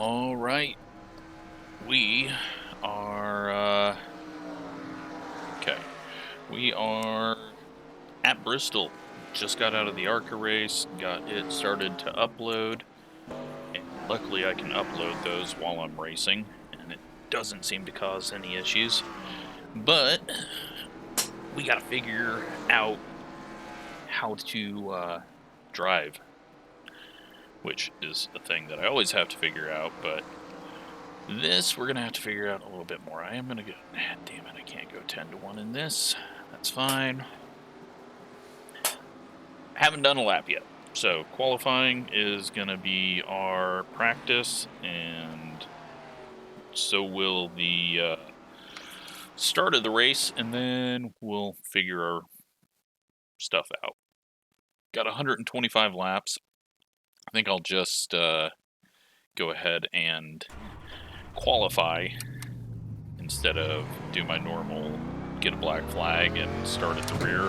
All right, we are, okay, we are at Bristol. Just got out of the ARCA race, got it started to upload, and luckily I can upload those while I'm racing, and it doesn't seem to cause any issues. But we gotta figure out how to drive, which is a thing that I always have to figure out, but this we're gonna have to figure out a little bit more. I am gonna go, damn it, I can't go 10-1 in this. That's fine. Haven't done a lap yet, so qualifying is gonna be our practice, and so will the start of the race, and then we'll figure our stuff out. Got 125 laps. I think I'll just go ahead and qualify instead of do my normal get a black flag and start at the rear,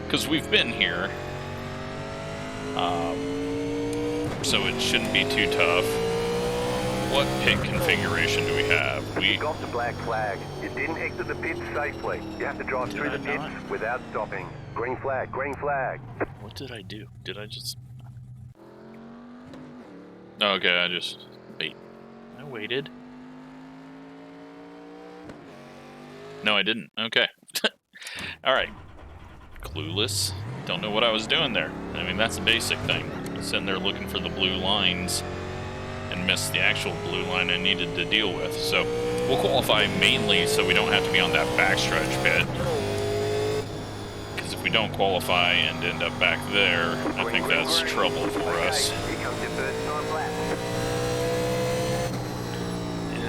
because we've been here, so it shouldn't be too tough. What pit configuration do we have? You got the black flag. You didn't exit the pits safely. You have to drive through the pits without stopping. Green flag, green flag. What did I do? Did I just... Okay, I just... Wait. I waited. No, I didn't. Okay. Alright. Clueless. Don't know what I was doing there. I mean, that's a basic thing. Sitting there looking for the blue lines and missed the actual blue line I needed to deal with. So, we'll qualify mainly so we don't have to be on that backstretch pit. Because if we don't qualify and end up back there, I think that's trouble for us.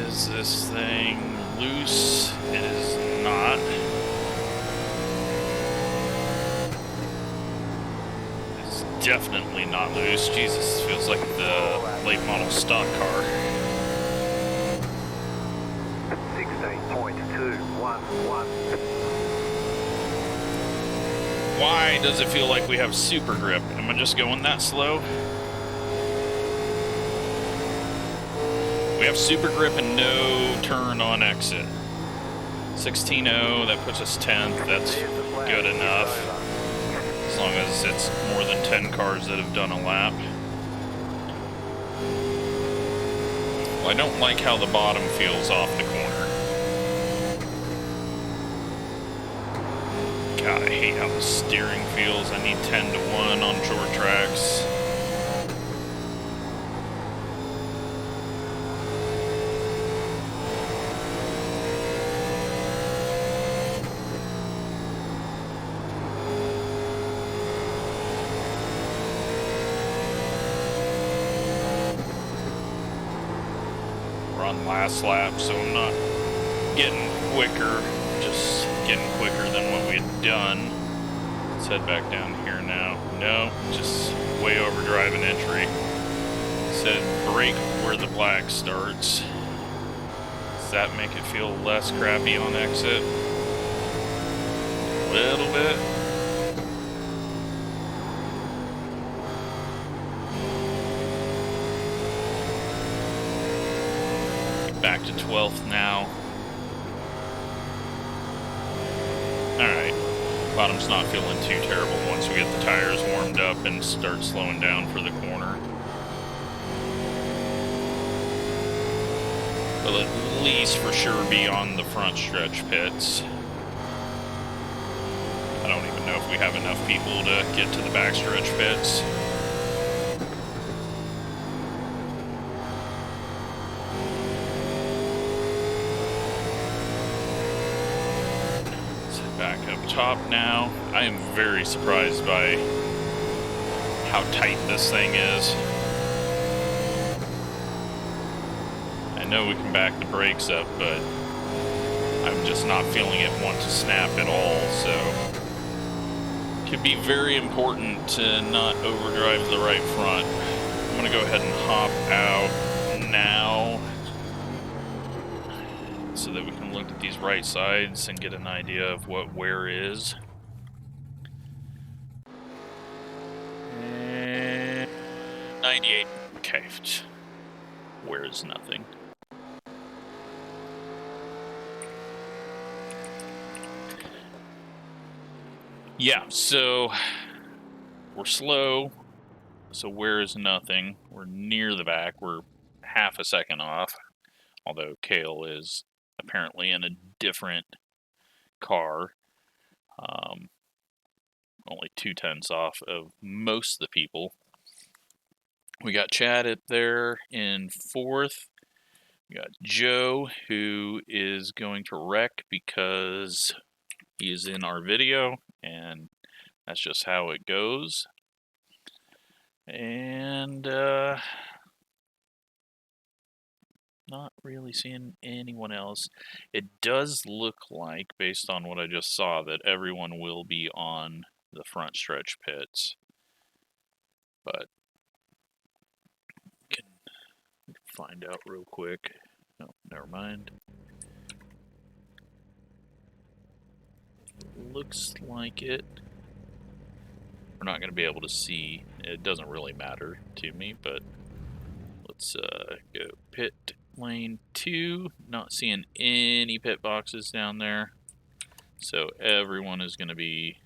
Is this thing loose? It is not. It's definitely not loose. Jesus, it feels like the late model stock car. 16.211. Why does it feel like we have super grip? Am I just going that slow? We have super grip and no turn on exit. 16.0, that puts us 10th. That's good enough. As long as it's more than 10 cars that have done a lap. Well, I don't like how the bottom feels off the corner. God, I hate how the steering feels. I need 10-1 on short tracks. We're on last lap, so I'm not getting quicker, just getting quicker than what we had done. Let's head back down here now. No, just way overdrive an entry. Said brake where the black starts. Does that make it feel less crappy on exit? A little bit. Back to 12th now. Alright, bottom's not feeling too terrible once we get the tires warmed up and start slowing down for the corner. We'll at least for sure be on the front stretch pits. I don't even know if we have enough people to get to the back stretch pits. Back up top now. I am very surprised by how tight this thing is. I know we can back the brakes up, but I'm just not feeling it want to snap at all, so it could be very important to not overdrive the right front. I'm gonna go ahead and hop out now so that we can look at these right sides and get an idea of what where is. And 98. Okay. where's nothing. Yeah, so we're slow. So where is nothing? We're near the back. We're half a second off. Although Kale is apparently in a different car. Only 2/10 off of most of the people. We got Chad up there in 4th. We got Joe, who is going to wreck because he is in our video, and that's just how it goes. And not really seeing anyone else. It does look like, based on what I just saw, that everyone will be on the front stretch pits. But can find out real quick. No, never mind. Looks like it. We're not going to be able to see. It doesn't really matter to me, but let's go pit lane 2. Not seeing any pit boxes down there. So everyone is going to be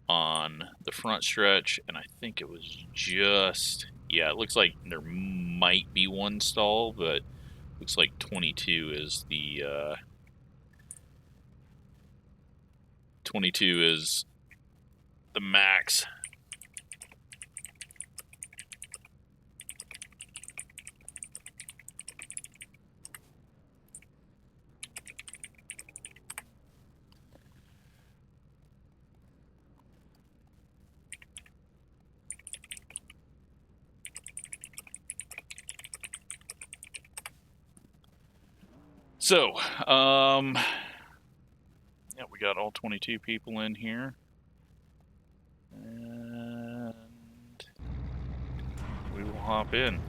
on the front stretch, and I think it was just, yeah, it looks like there might be one stall, but looks like 22 is the 22 is the max. So, yeah, we got all 22 people in here. And we will hop in.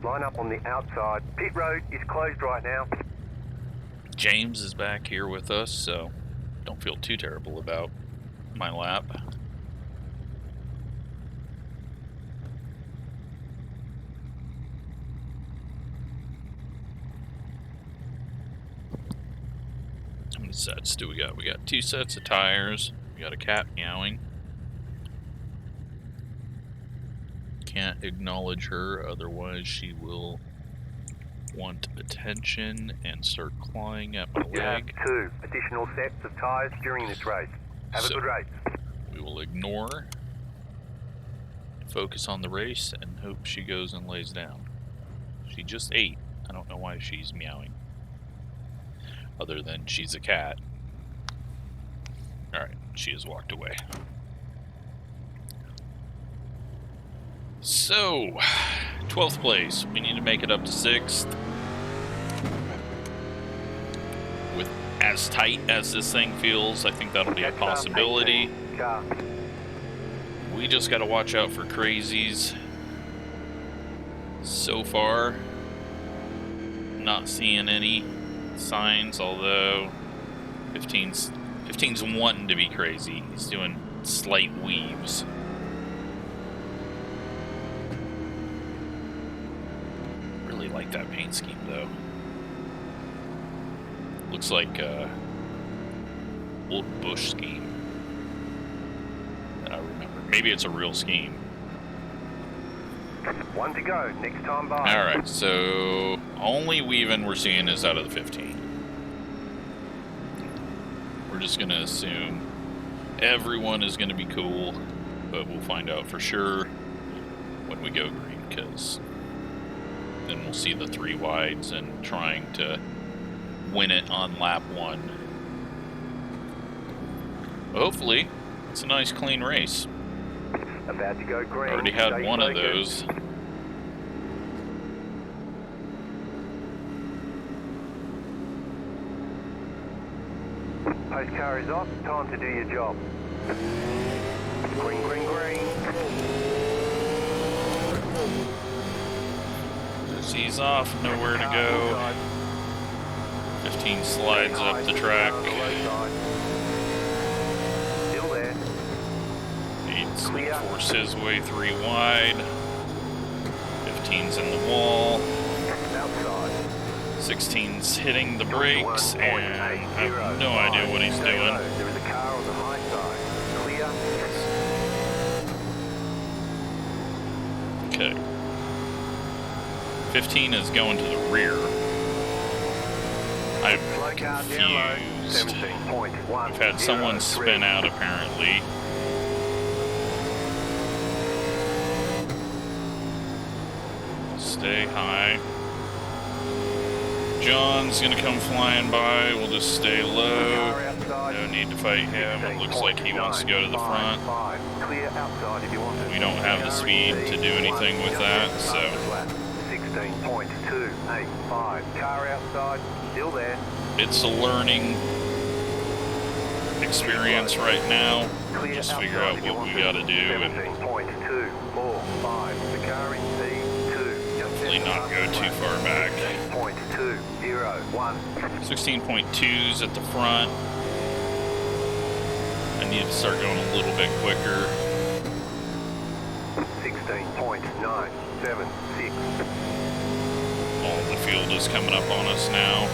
Line up on the outside. Pit road is closed right now. James is back here with us, so don't feel too terrible about my lap. How many sets do we got? We got 2 sets of tires. We got a cat meowing. Can't acknowledge her, otherwise she will want attention and start clawing at my You have leg. 2 additional sets of tires during this race. Have a good race. We will ignore, focus on the race, and hope she goes and lays down. She just ate. I don't know why she's meowing. Other than she's a cat. Alright, she has walked away. So, 12th place. We need to make it up to 6th. With as tight as this thing feels, I think that'll be a possibility. We just gotta watch out for crazies. So far, not seeing any signs, although 15's wanting to be crazy. He's doing slight weaves. Really like that paint scheme though. Looks like old Bush scheme that I remember. Maybe it's a real scheme. 1 to go, next time by. Alright, so only weaving we're seeing is out of the 15. We're just going to assume everyone is going to be cool, but we'll find out for sure when we go green, because then we'll see the 3 wides and trying to win it on lap 1. Hopefully, it's a nice clean race. About to go green. Already had one of those. Post car is off. Time to do your job. Green, green, green. Just ease off, nowhere to go. 15 slides up the track. Still there. Needs to force his way 3 wide. 15's in the wall. Outside. 16's hitting the brakes, and I have no idea what he's doing. There is a car on the high side. Clear. Okay. 15 is going to the rear. I'm confused. I've had someone spin out, apparently. Stay high. John's gonna come flying by. We'll just stay low. No need to fight him. It looks like he wants to go to the front. We don't have the speed to do anything with that, so. 16.285. Car outside, still there. It's a learning experience right now. We'll just figure out what we gotta do and 17.245. The car in C2. hopefully not go too far back. 16.201. 16.2's at the front. I need to start going a little bit quicker. 16.976. All the field is coming up on us now.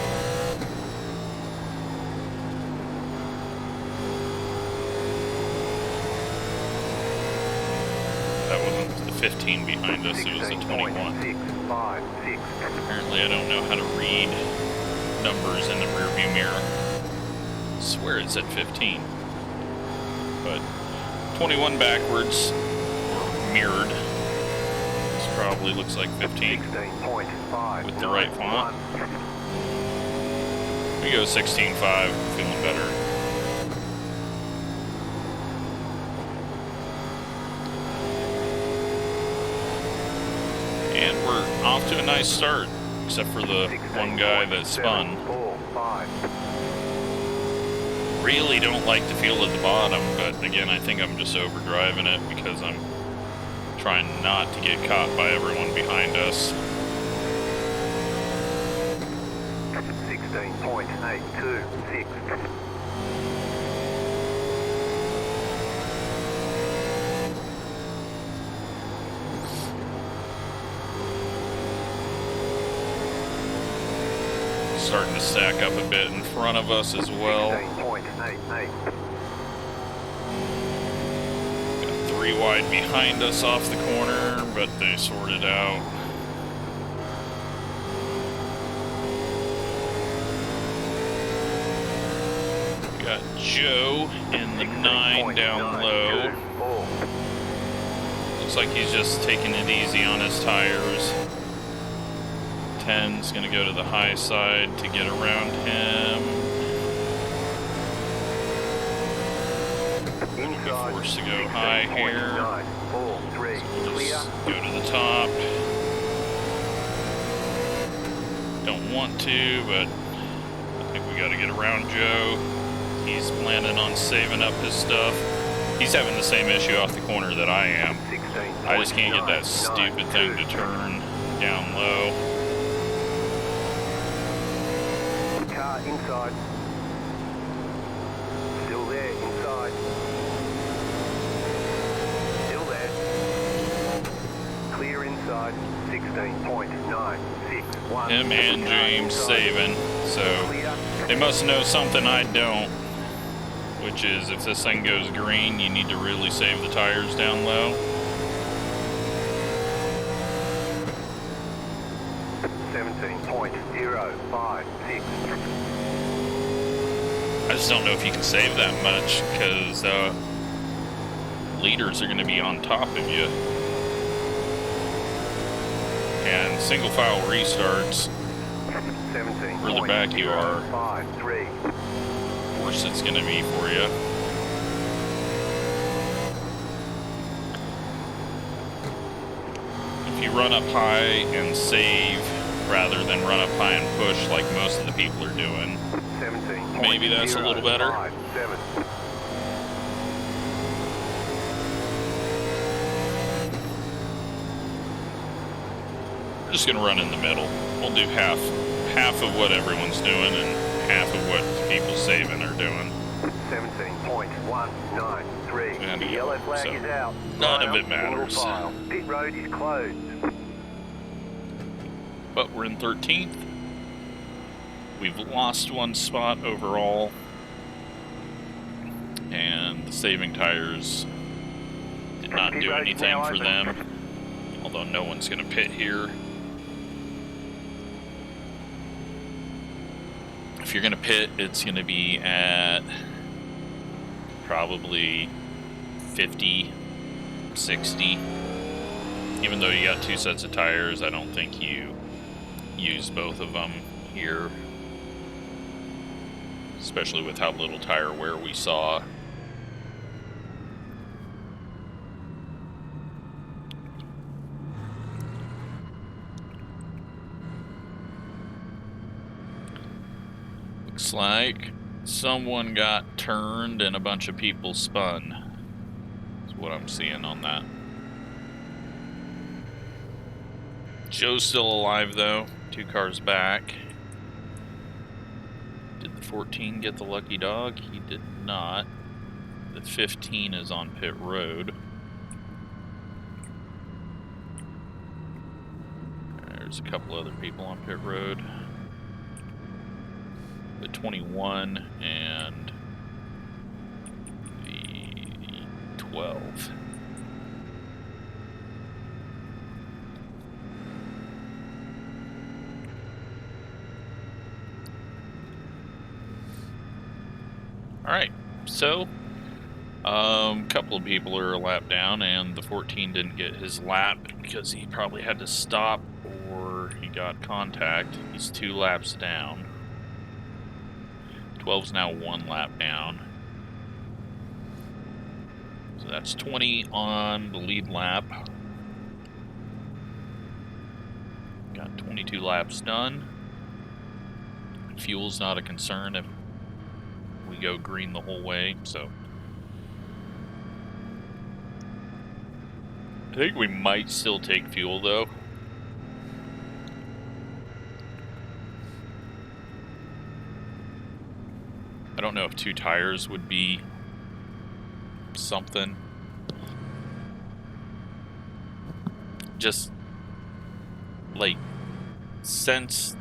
That wasn't the 15 behind us, it was the 21. Apparently I don't know how to read numbers in the rearview mirror. I swear it said 15. But 21 backwards, or mirrored. This probably looks like 15 with the right font. We go 16.5, feeling better. And we're off to a nice start, except for the one guy that spun. Really don't like the feel at the bottom, but again, I think I'm just overdriving it because I'm trying not to get caught by everyone behind us. 16.826. Starting to stack up a bit in front of us as well. 16.88. Got 3 wide behind us off the corner, but they sorted out. We got Joe in the 9 down low. Looks like he's just taking it easy on his tires. 10's gonna go to the high side to get around him. Be forced to go high here. So we'll just go to the top. Don't want to, but I think we gotta get around Joe. He's planning on saving up his stuff. He's having the same issue off the corner that I am. I just can't get that stupid thing to turn down low. Inside. Still there, inside. Still there. Clear inside. 16.961. Him and James saving, so they must know something I don't, which is if this thing goes green, you need to really save the tires down low. 17.056. I just don't know if you can save that much because leaders are going to be on top of you. And single file restarts, further back you are, worse it's going to be for you. If you run up high and save rather than run up high and push like most of the people are doing, maybe that's a little better. We're just gonna run in the middle. We'll do half of what everyone's doing and half of what the people saving are doing. 17.193. The yellow flag is out. None of it matters. Pit road is closed. but we're in 13th. We've lost one spot overall, and the saving tires did not do anything for them, although no one's going to pit here. If you're going to pit, it's going to be at probably 50, 60. Even though you got 2 sets of tires, I don't think you use both of them here, especially with how little tire wear we saw. Looks like someone got turned and a bunch of people spun. That's what I'm seeing on that. Joe's still alive though, 2 cars back. Did the 14 get the lucky dog? He did not. The 15 is on pit road. There's a couple other people on pit road. The 21 and the 12. Alright, so a couple of people are a lap down, and the 14 didn't get his lap because he probably had to stop or he got contact. He's 2 laps down. 12's now 1 lap down. So that's 20 on the lead lap. Got 22 laps done. Fuel's not a concern if we go green the whole way, so I think we might still take fuel though. I don't know if 2 tires would be something. Just like since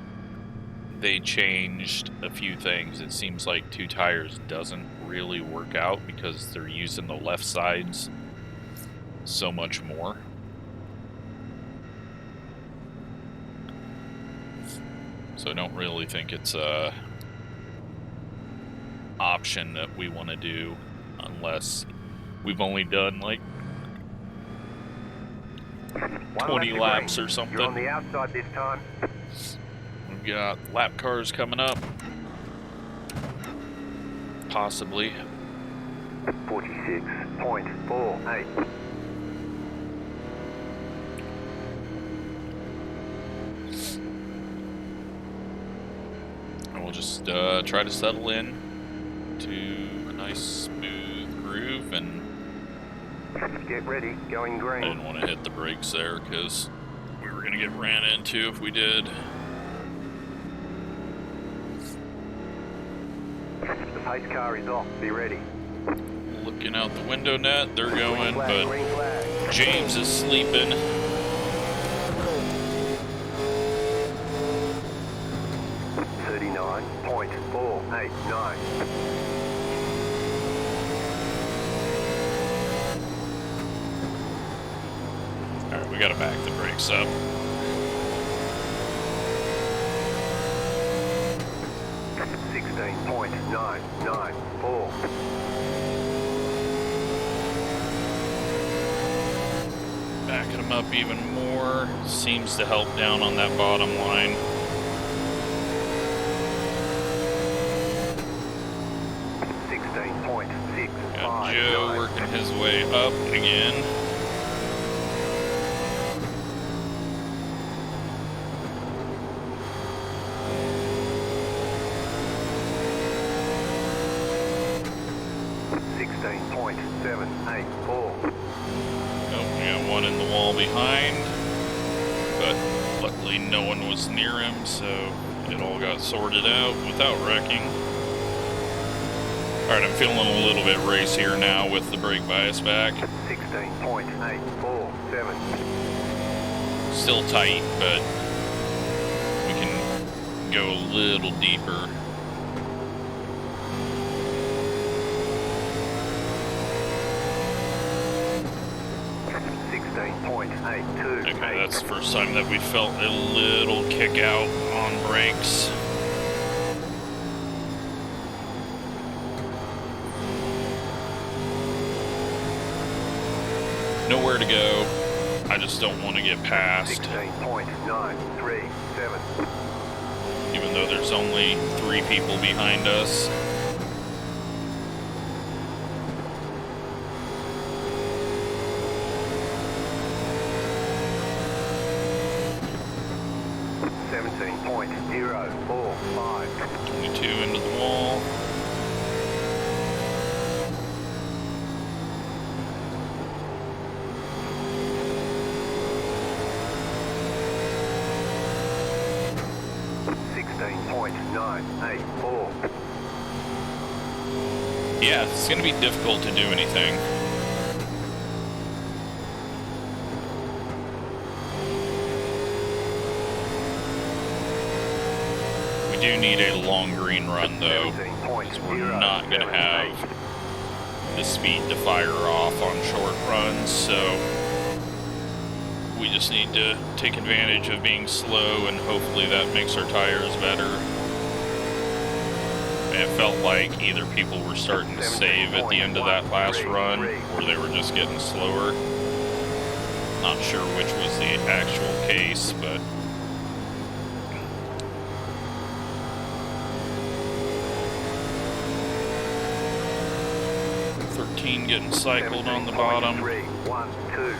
they changed a few things, it seems like 2 tires doesn't really work out because they're using the left sides so much more. So I don't really think it's a option that we want to do unless we've only done like 20 laps or something. You're on the outside this time. We've got lap cars coming up. Possibly. 46.48. And we'll just try to settle in to a nice smooth groove, and get ready, going green. I didn't want to hit the brakes there because we were going to get ran into if we did. The pace car is off, be ready. Looking out the window net, they're going, Green flag, but green flag. James is sleeping. .489. Alright, we gotta back the brakes up. .994. Backing them up even more seems to help down on that bottom line. 16.65. Got Joe working his way up again. One in the wall behind, but luckily no one was near him, so it all got sorted out without wrecking. Alright, I'm feeling a little bit racier now with the brake bias back. 16.847. Still tight, but go a little deeper. Okay, that's the first time that we felt a little kick out on brakes. Nowhere to go. I just don't want to get past. 16.937. Even though there's only 3 people behind us. .045. 22 into the wall. Yeah, it's going to be difficult to do anything. We do need a long green run, though, because we're not going to have the speed to fire off on short runs, so we just need to take advantage of being slow, and hopefully that makes our tires better. It felt like either people were starting to save at the end of that last run, or they were just getting slower. Not sure which was the actual case, but... getting cycled on the bottom. 1, 2.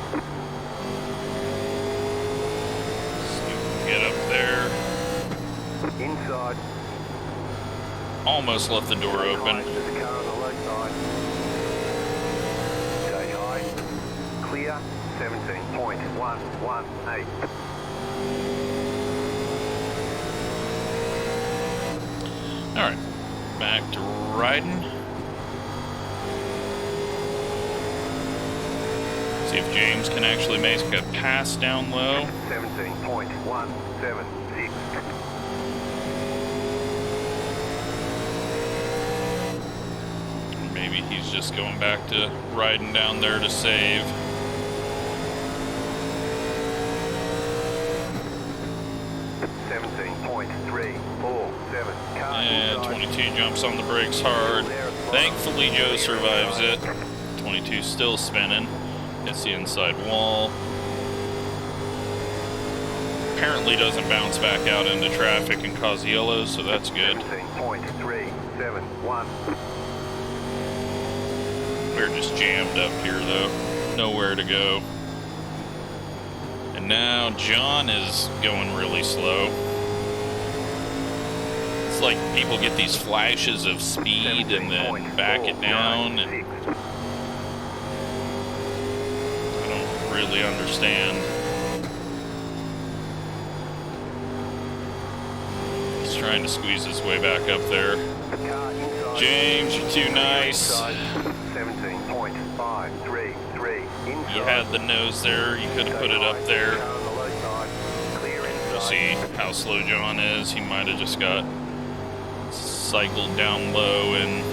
Get up there. Inside. Almost left the door open. There's a car on the low side. Stay high. Clear. 17.118. Alright. Back to riding. See if James can actually make a pass down low. 17.176. Maybe he's just going back to riding down there to save. And 22 jumps on the brakes hard. Thankfully, Joe survives it. 22 still spinning. Hits the inside wall. Apparently doesn't bounce back out into traffic and cause yellows, so that's good. 17.371. We're just jammed up here, though. Nowhere to go. And now John is going really slow. It's like people get these flashes of speed and then back it down. And I don't really understand. He's trying to squeeze his way back up there. James, you're too nice. 17.533. You had the nose there, you could have put it up there. We'll see how slow John is. He might have just got cycled down low and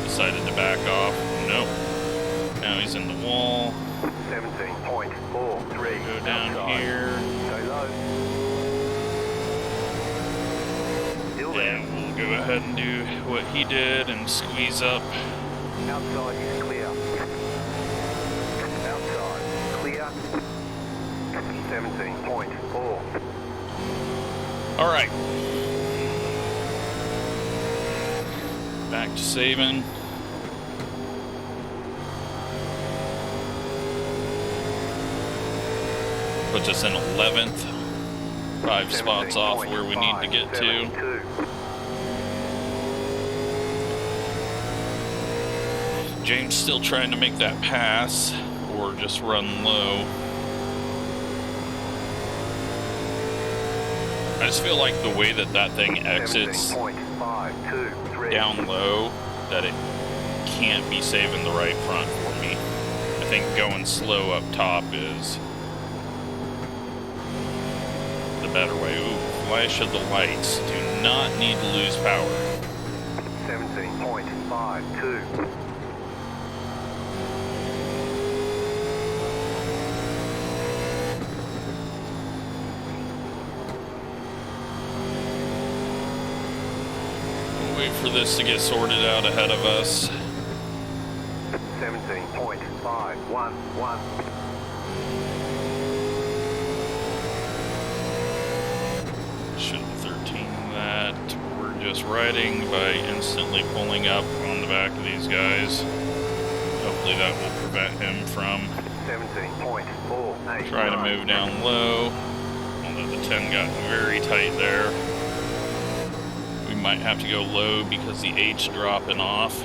decided to back off. Nope. Now he's in the wall. 17.43. Go down here. And we'll go ahead and do what he did and squeeze up. Outside is clear. Outside clear. 17.4. All right. Back to saving. Puts us in 11th. 5 spots off where we need to get to. James still trying to make that pass or just run low. I just feel like the way that that thing exits down low, that it can't be saving the right front for me. I think going slow up top is the better way. Ooh, flash of the lights. Do not need to lose power. 17.52. Wait for this to get sorted out ahead of us. 17.511. Should have 13 that. We're just riding by instantly pulling up on the back of these guys. Hopefully that will prevent him from 17.489. trying to move down low. Although the 10 got very tight there. We might have to go low because the 8's dropping off.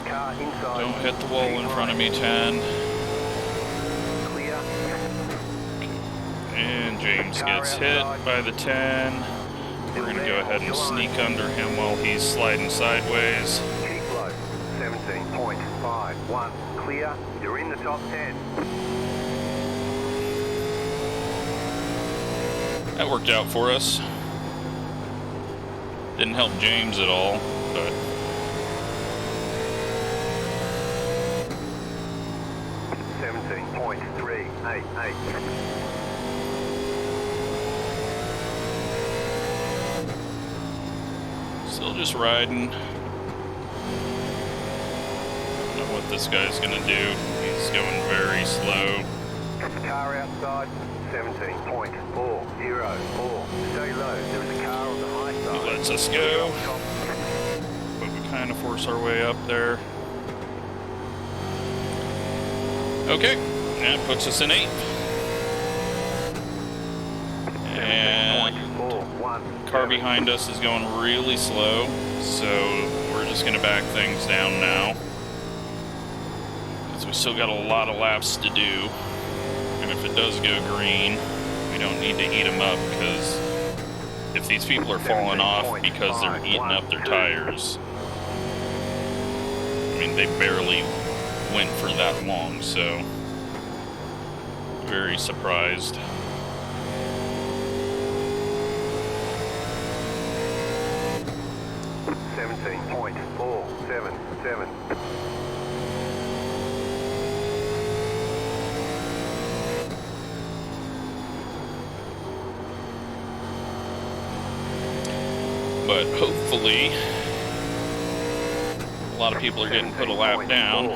Car inside. Don't hit the wall in front of me, 10. Clear. And James gets hit by the 10. We're going to go ahead and sneak under him while he's sliding sideways. Keep low. 17.51. Clear. You're in the top 10. That worked out for us. Didn't help James at all, but 17.388. still just riding. Don't know what this guy's gonna do. He's going very slow. Car outside. 17.404. Stay low. There is a car on the high He side. lets us go, but we kind of force our way up there. Okay, that puts us in 8th. And car behind us is going really slow, so we're just gonna back things down now. Because we still got a lot of laps to do. And if it does go green, we don't need to eat them up, because if these people are falling off because they're eating up their tires, I mean, they barely went for that long, so very surprised. .477. But hopefully, a lot of people are getting put a lap down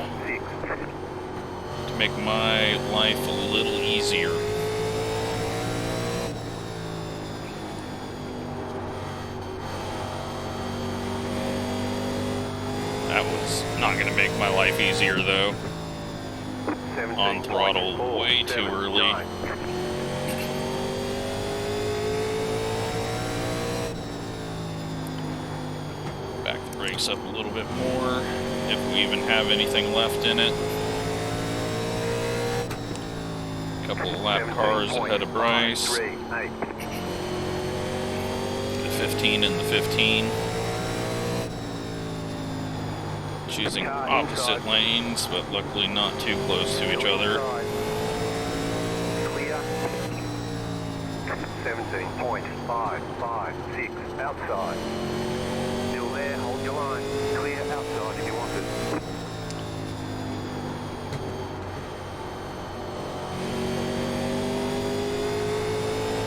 to make my life a little easier. That was not going to make my life easier though. On throttle way too early. Back the brakes up a little bit more, if we even have anything left in it. A couple of lap cars ahead of Bryce. The 15 and the 15. Choosing opposite lanes, but luckily not too close to each other. 17.556 outside. Still there, hold your line. Clear outside if you want it.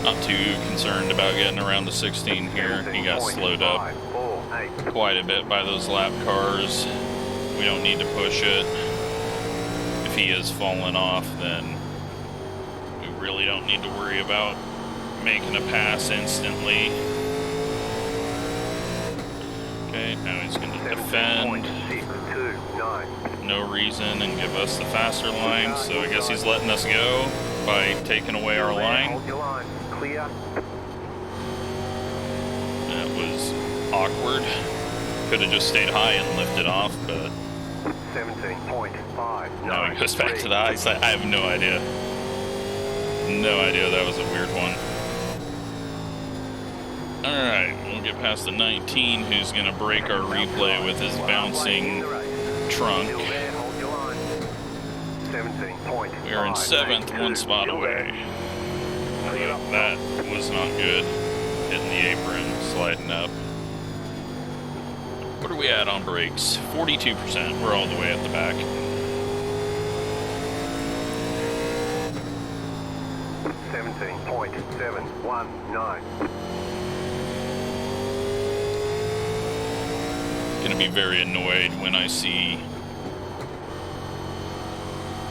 Not too concerned about getting around the 16 here. He got slowed up quite a bit by those lap cars. We don't need to push it. If he is falling off, then we really don't need to worry about making a pass instantly. Okay, now he's going to defend. No reason and give us the faster line, so I guess he's letting us go by taking away our line. That was awkward. Could have just stayed high and lifted off, but 17.5. now he goes back to the high side. I have no idea. No idea. That was a weird one. Alright, we'll get past the 19, who's going to break our replay with his bouncing trunk. 17.5. We are in 7th, 1 spot away. That was not good. Hitting the apron, sliding up. What are we at on brakes? 42%. We're all the way at the back. 17.719. Gonna be very annoyed when I see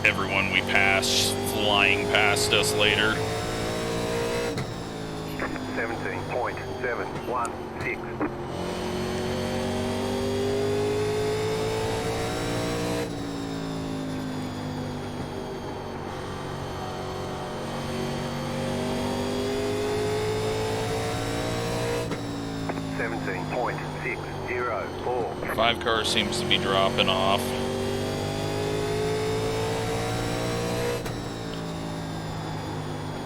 everyone we pass flying past us later. 17.716. .604. 5 car seems to be dropping off.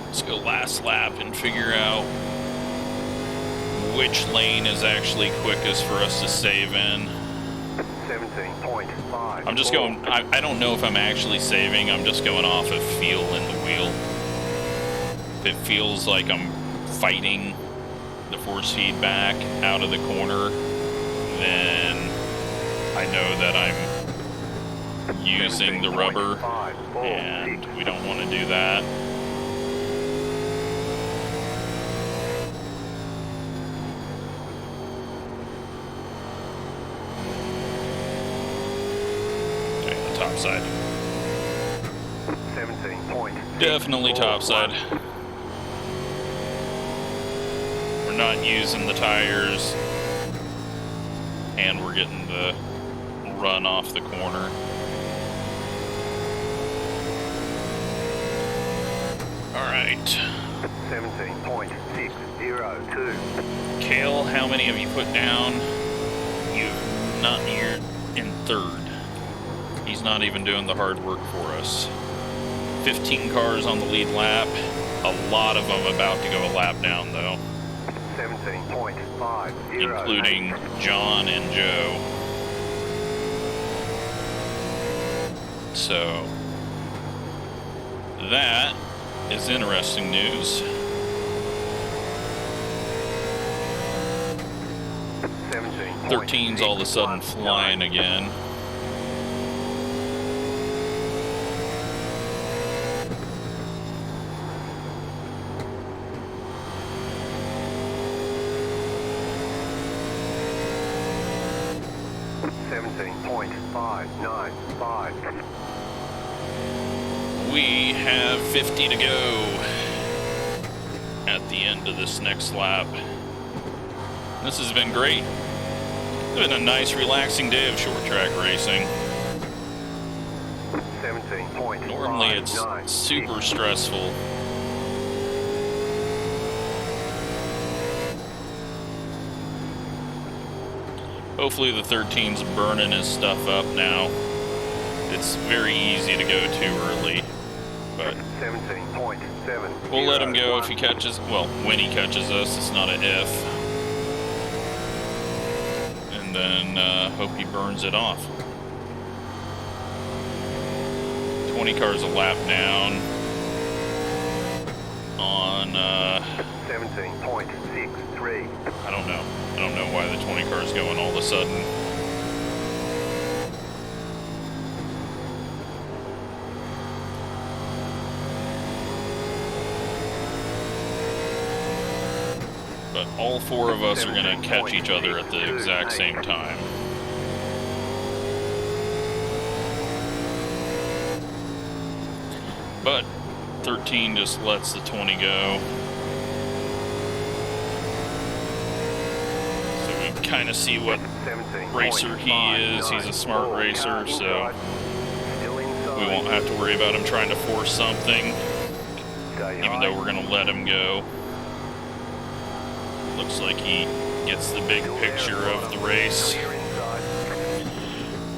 Let's go last lap and figure out which lane is actually quickest for us to save in. 17.5. I'm just going, I don't know if I'm actually saving, I'm just going off of feel in the wheel. If it feels like I'm fighting the force feedback out of the corner, then I know that I'm using the rubber, and we don't want to do that. Okay, the top side. 17. Definitely top side. We're not using the tires, and we're getting the run off the corner. All right. 17.602. Kale, how many have you put down? You're in 3rd. He's not even doing the hard work for us. 15 cars on the lead lap. A lot of them about to go a lap down, though. 17.5. Including John and Joe. So, that is interesting news. 13's all of a sudden flying again. We have 50 to go at the end of this next lap. This has been great. It's been a nice, relaxing day of short track racing. 17.5. Normally it's super stressful. Hopefully the 13's burning his stuff up now. It's very easy to go too early, but 17.7. we'll let him go if he catches, well, when he catches us, it's not an if. And then hope he burns it off. 20 cars a lap down on 17.63. I don't know. I don't know why the 20 car is going all of a sudden. But all 4 of us are going to catch each other at the exact same time. But 13 just lets the 20 go. So we kind of see what racer he is. He's a smart racer, so we won't have to worry about him trying to force something, even though we're going to let him go. Looks like he gets the big picture of the race.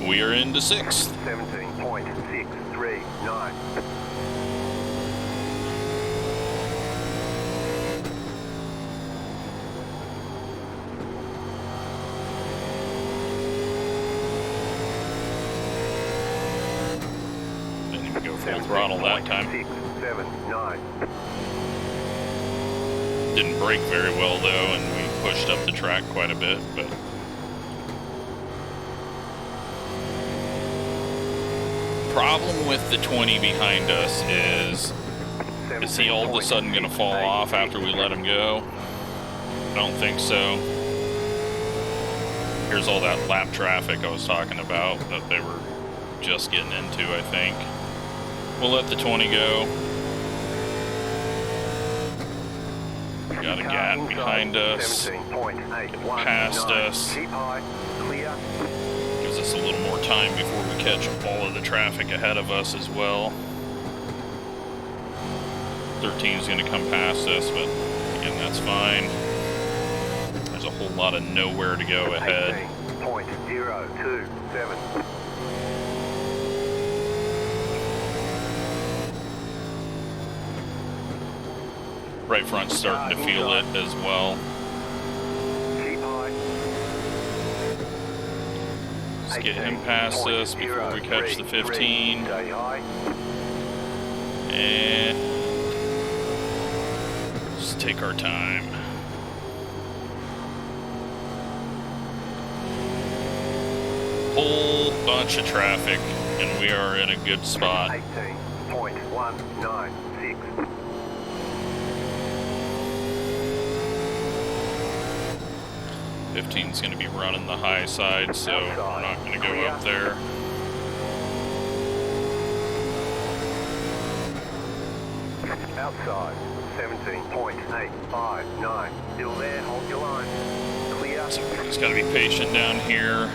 We are into 6th. 17.639. Didn't even go full throttle that time. 679. Didn't brake very well though, and we pushed up the track quite a bit, but problem with the 20 behind us is he all of a sudden going to fall off after we let him go? I don't think so. Here's all that lap traffic I was talking about that they were just getting into, I think. We'll let the 20 go. Got a gap behind us. Getting past us. Gives us a little more time before we catch all of the traffic ahead of us as well. 13 is going to come past us, but again, that's fine. There's a whole lot of nowhere to go ahead. 18.027. Right front's starting to feel it as well. Keep high. Let's get him past us before we catch the 15. Stay high. And just take our time. Whole bunch of traffic, and we are in a good spot. 18.196. 15's going to be running the high side, so we're not going to go up there. Outside, 17.859. Still there, hold your line. Clear. So we just got to be patient down here.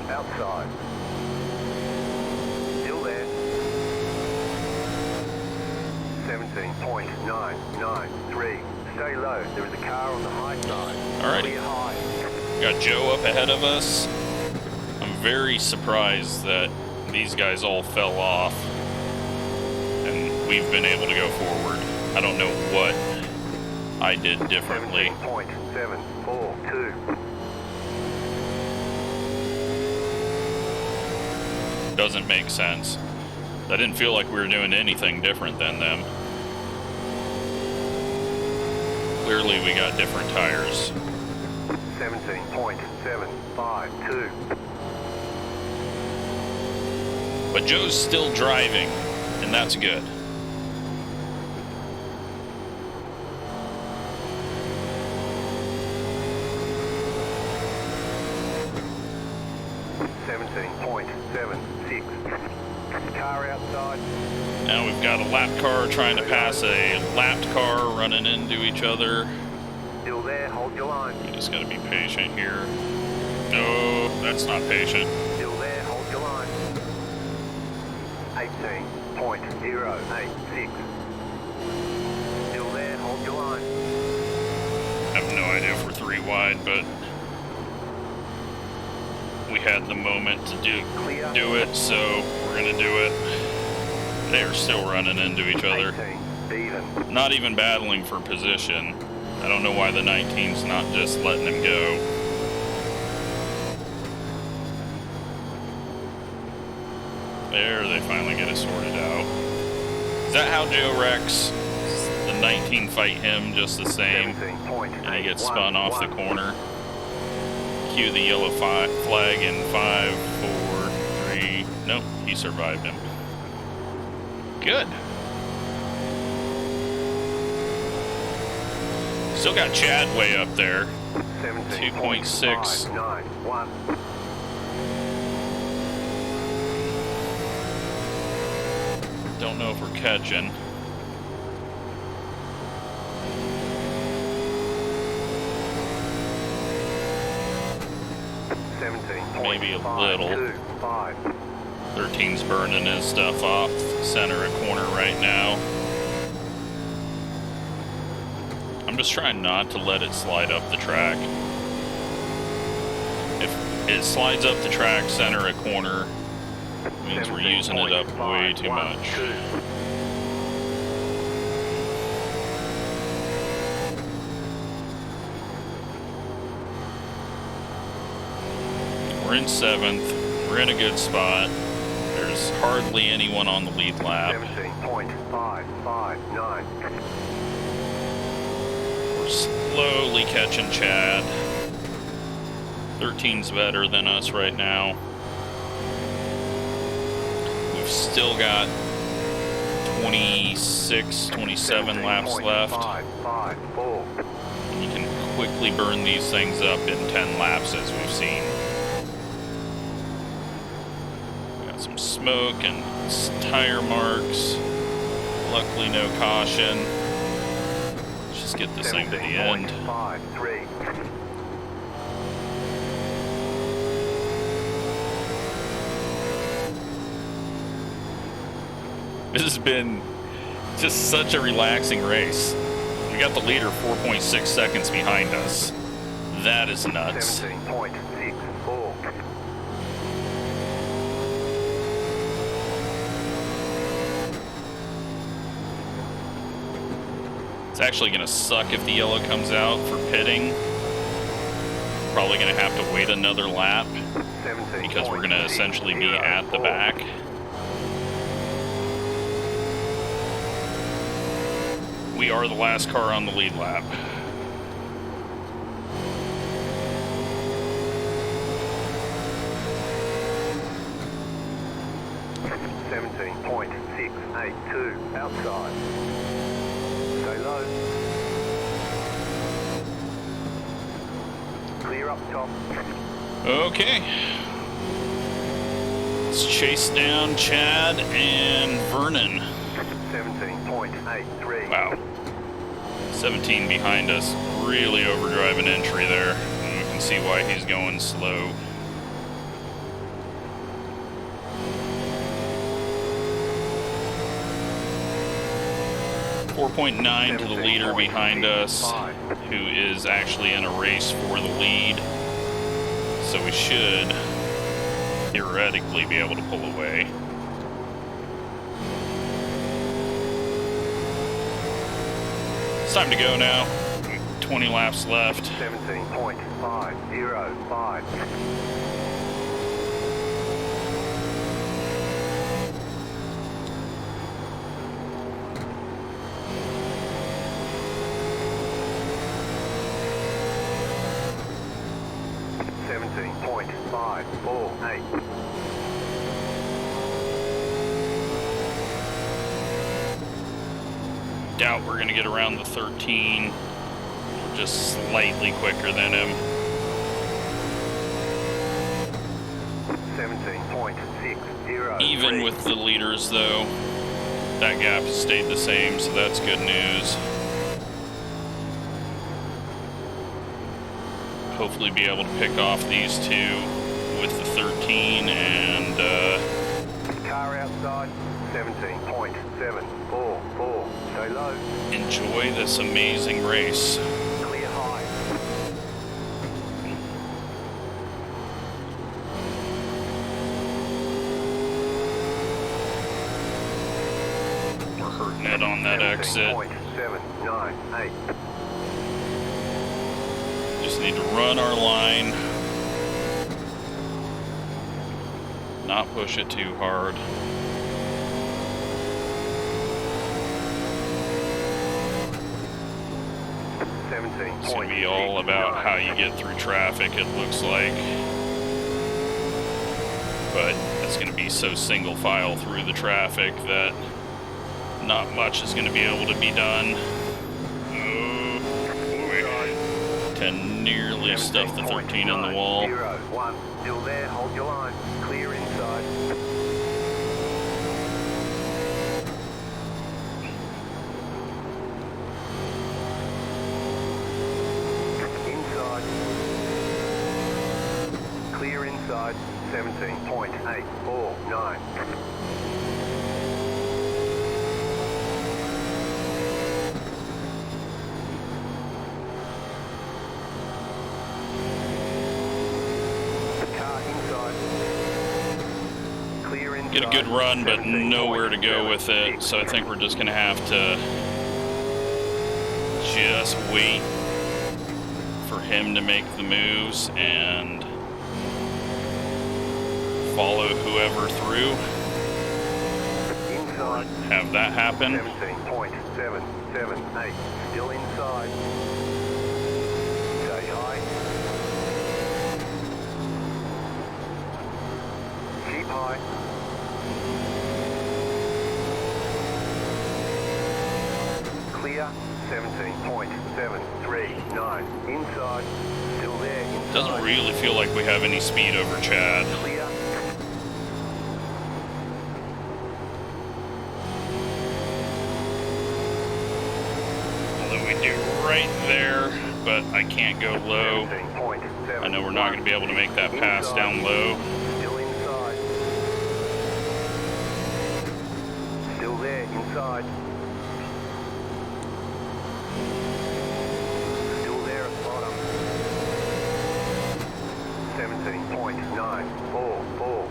Outside. Still there. 17.993. Stay low. There is a car on the high side. Alrighty. Clear high. Got Joe up ahead of us. I'm very surprised that these guys all fell off and we've been able to go forward. I don't know what I did differently. 17.742. Doesn't make sense. I didn't feel like we were doing anything different than them. Clearly we got different tires. 17.752. But Joe's still driving, and that's good. Car outside. Now we've got a lap car trying to pass a lapped car running into each other. Still there, hold your line. We just gotta be patient here. No, that's not patient. Still there, hold your line. 18.086. Still there, hold your line. I have no idea if we're 3 wide, but we had the moment to do it, so we're gonna do it. They are still running into each other. 18, even. Not even battling for position. I don't know why the 19's not just letting them go. There, they finally get it sorted out. Is that how Joe wrecks? The 19 fight him just the same, and he gets spun off the corner. Cue the yellow flag in 5, 4, 3. Nope, he survived him. Good. Still got Chad way up there. 2.6. 17.591. Don't know if we're catching. Maybe a little. 13's burning his stuff off center of corner right now. I'm just trying not to let it slide up the track. If it slides up the track center of corner, it means we're using it up way too much. We're in 7th. We're in a good spot. There's hardly anyone on the lead lap. 17.559. We're slowly catching Chad. 13's better than us right now. We've still got 26, 27 laps left. 554. You can quickly burn these things up in 10 laps, as we've seen. Got some smoke and tire marks. Luckily, no caution. Let's just get this thing to the end. 17.53. This has been just such a relaxing race. We got the leader 4.6 seconds behind us. That is nuts. 17.64. It's actually going to suck if the yellow comes out for pitting. Probably going to have to wait another lap because we're going to essentially be at the back. We are the last car on the lead lap. .682 outside. Stay low. Clear up top. Okay. Let's chase down Chad and Vernon. 17.83. Wow. 17 behind us. Really overdriving entry there. And we can see why he's going slow. .9 to the leader behind us, who is actually in a race for the lead. So we should theoretically be able to pull away. It's time to go now. 20 laps left. 17.505. Doubt we're going to get around the 13. We're just slightly quicker than him. 17.603. Even with the leaders, though, that gap has stayed the same, so that's good news. Hopefully be able to pick off these two with the 13 and car outside. 17.744. Stay low. enjoy this amazing race. Clear high. We're hurting it on that exit. 17.798. Just need to run our line. Not push it too hard. It's going to be all about how you get through traffic, it looks like. But it's going to be so single file through the traffic that not much is going to be able to be done. Oh, boy. 10 nearly stuffed the 13 on the wall. 1. Still there, hold your line. Clear inside. Clear inside. 17.849. Get a good run, but nowhere to go with it. So I think we're just going to have to just wait for him to make the moves and follow whoever through. Inside. Have that happen. 17.778. Still inside. Stay high. Keep high. Clear. 17.739. Inside. Still there. Inside. Doesn't really feel like we have any speed over Chad. Clear. Although we do right there, but I can't go low. I know we're not going to be able to make that pass down low. Still inside. Still there, inside. Still there at bottom. 17.944.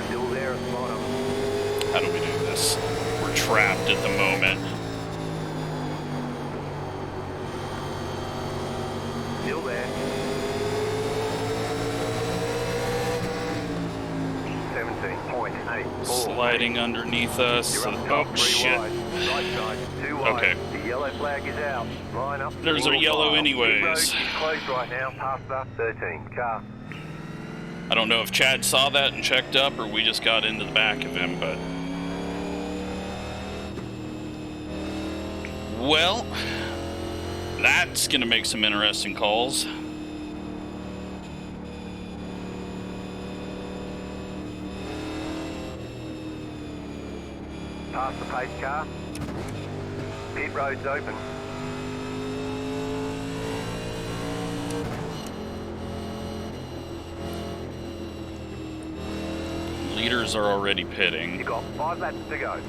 Still there at bottom. How do we do this? We're trapped at the moment. Still there. 17.84. Sliding underneath us. You're up top, Oh, 3 shit. wide. Right side, 2 wide. Okay. The yellow flag is out. Line up. There's single our yellow file. anyways. Pit road is closed right now. Past the 13 car. I don't know if Chad saw that and checked up or we just got into the back of him, but... Well, that's going to make some interesting calls. Past the pace car. Pit road's open. Leaders are already pitting. You got 5 laps to go.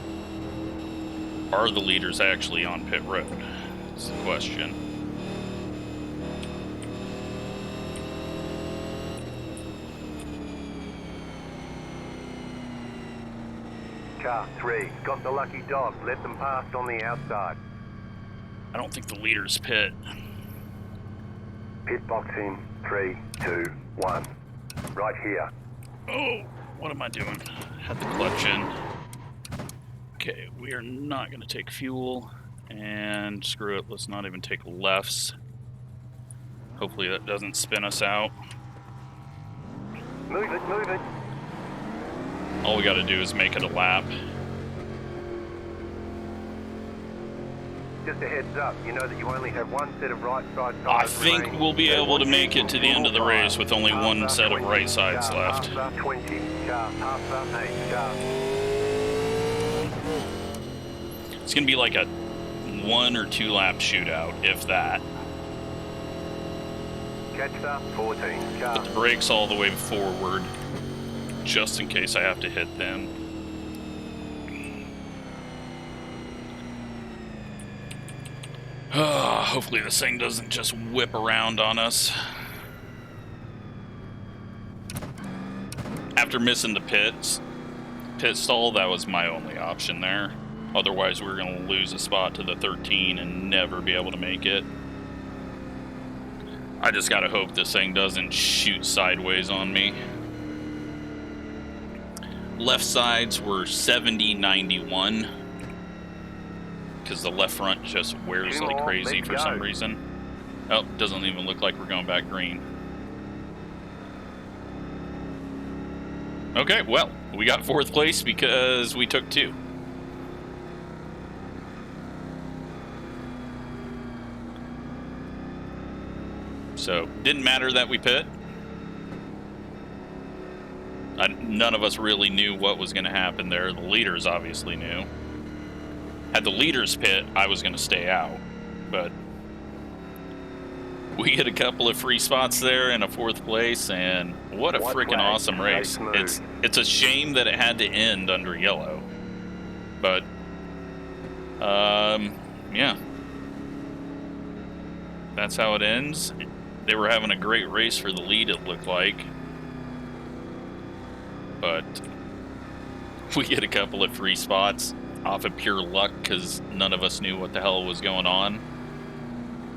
Are the leaders actually on pit road? That's the question. Car 3, got the lucky dog. Let them pass on the outside. I don't think the leaders pit. Pit box in 3, 2, 1. Right here. Oh, what am I doing? Had the clutch in. Okay, we are not going to take fuel. And screw it, let's not even take lefts. Hopefully that doesn't spin us out. Move it, move it. All we got to do is make it a lap. Just a heads up, you know that you only have 1 set of right side I tires think remaining. we'll be So able to once make you it to the end of the full race fire. with only one Past set of 20, right sides car, left. past 20, car, past 8, car. It's going to be like a 1 or 2 lap shootout, if that. Catch the 14, car. Put the brakes all the way forward, just in case I have to hit them. Hopefully this thing doesn't just whip around on us. After missing the pit stall, that was my only option there. Otherwise, we were going to lose a spot to the 13 and never be able to make it. I just got to hope this thing doesn't shoot sideways on me. Left sides were 70-91. Because the left front just wears like crazy for some reason. Oh, doesn't even look like we're going back green. Okay, well, we got 4th place because we took 2. So, didn't matter that we pit. None of us really knew what was going to happen there. The leaders obviously knew. Had the leaders pit, I was going to stay out. But we hit a couple of free spots there and a 4th place, and what a freaking awesome race. It's a shame that it had to end under yellow. But, yeah. That's how it ends. They were having a great race for the lead, it looked like. But we hit a couple of free spots off of pure luck because none of us knew what the hell was going on.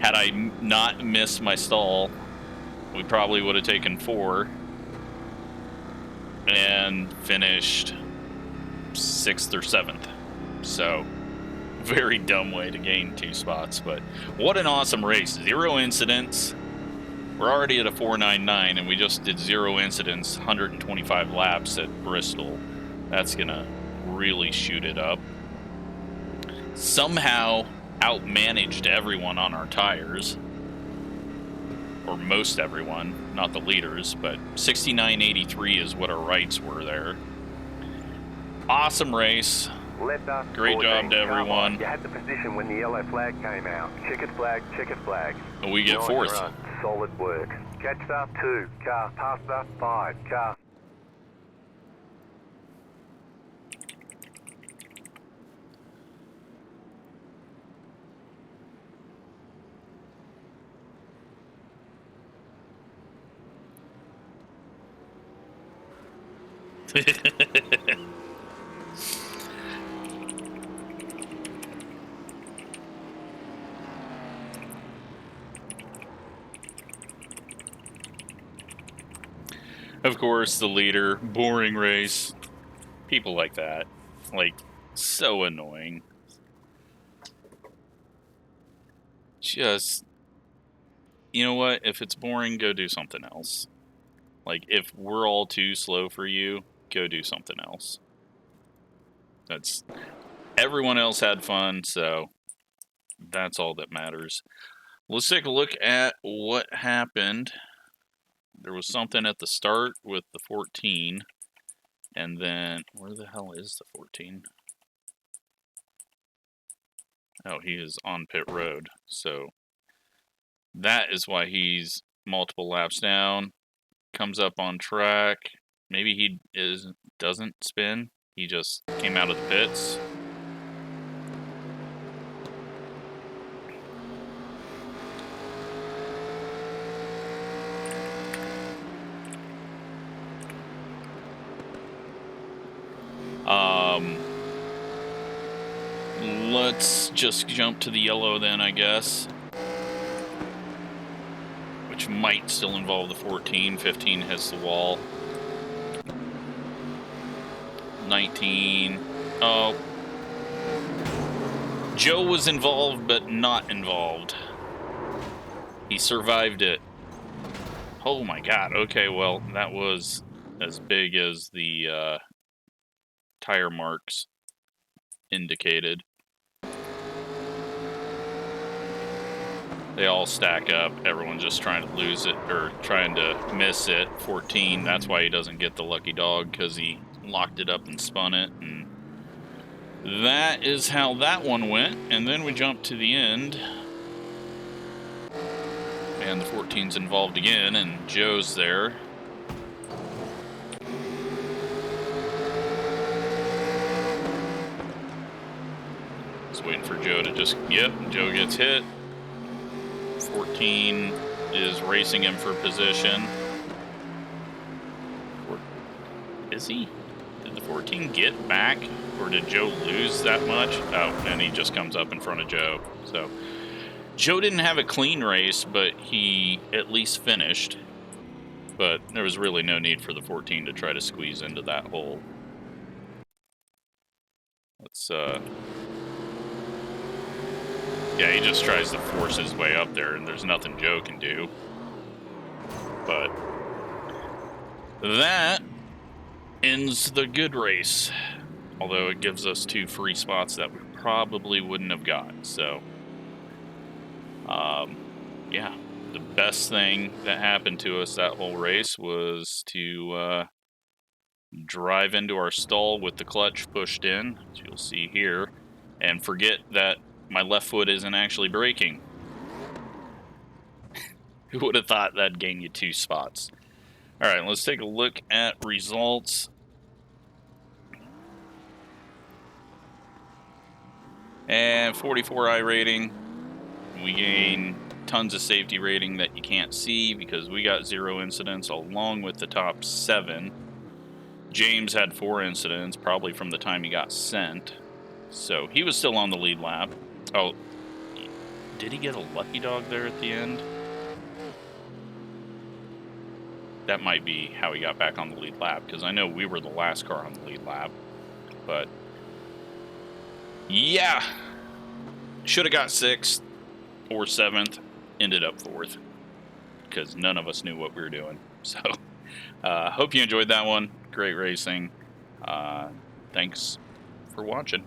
Had I not missed my stall, we probably would have taken 4. and finished 6th or 7th. So, very dumb way to gain 2 spots, but what an awesome race. 0 incidents. We're already at a 499, and we just did 0 incidents, 125 laps at Bristol. That's gonna really shoot it up. Somehow outmanaged everyone on our tires. Or most everyone, not the leaders, but 69.83 is what our rights were there. Awesome race. Great job to everyone. You had the position when the yellow flag came out. Checkered flag, checkered flag. And we get 4th. Run. Solid work. Catch start 2, car. Pass start 5, car. Of course, the leader, boring race. People like that. Like, so annoying. Just, you know what? If it's boring, go do something else. Like, if we're all too slow for you, go do something else. That's... Everyone else had fun, so that's all that matters. Let's take a look at what happened. There was something at the start with the 14, and then, where the hell is the 14? Oh, he is on pit road, so that is why he's multiple laps down, comes up on track. Maybe he doesn't spin, he just came out of the pits. Let's just jump to the yellow then, I guess. Which might still involve the 14. 15 hits the wall. 19. Oh. Joe was involved, but not involved. He survived it. Oh my god. Okay, well, that was as big as the tire marks indicated. They all stack up. Everyone's just trying to lose it, or trying to miss it. 14, that's why he doesn't get the lucky dog, because he locked it up and spun it. And that is how that one went. And then we jump to the end. And the 14's involved again, and Joe's there. Just waiting for Joe to just... Yep, Joe gets hit. 14 is racing him for position. Is he? Did the 14 get back? Or did Joe lose that much? Oh, and he just comes up in front of Joe. So, Joe didn't have a clean race, but he at least finished. But there was really no need for the 14 to try to squeeze into that hole. Let's, yeah, he just tries to force his way up there, and there's nothing Joe can do. But that ends the good race. Although it gives us 2 free spots that we probably wouldn't have got. So, yeah, the best thing that happened to us that whole race was to drive into our stall with the clutch pushed in, as you'll see here, and forget that my left foot isn't actually braking. Who would have thought that'd gain you 2 spots? Alright, let's take a look at results. And 44 iRating. We gain tons of safety rating that you can't see because we got 0 incidents along with the top 7. James had 4 incidents, probably from the time he got sent. So he was still on the lead lap. Oh, did he get a lucky dog there at the end? that might be how he got back on the lead lap, because I know we were the last car on the lead lap. But yeah, should have got 6th or 7th, ended up 4th, because none of us knew what we were doing. So hope you enjoyed that one. Great racing. Thanks for watching.